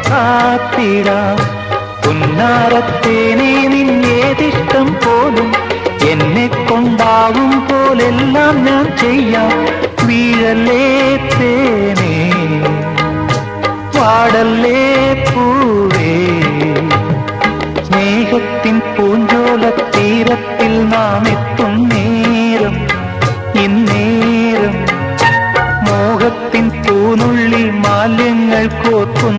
കാത്തിടാം. പുന്നാരത്തേനെ നിന്നേതിഷ്ടം പോലും എന്നെ കൊണ്ടാവും പോലെല്ലാം ഞാൻ ചെയ്യാം. വീഴല്ലേ തേനേ പാടല്ലേ പൂവേ, സ്നേഹത്തിൻ പൂഞ്ചോല തീരത്തിൽ നാം എത്തും നേരം ഇന്നേരം. മോഹത്തിൻ പൂനുള്ളി മാലിന്യങ്ങൾ കോർക്കുന്നു.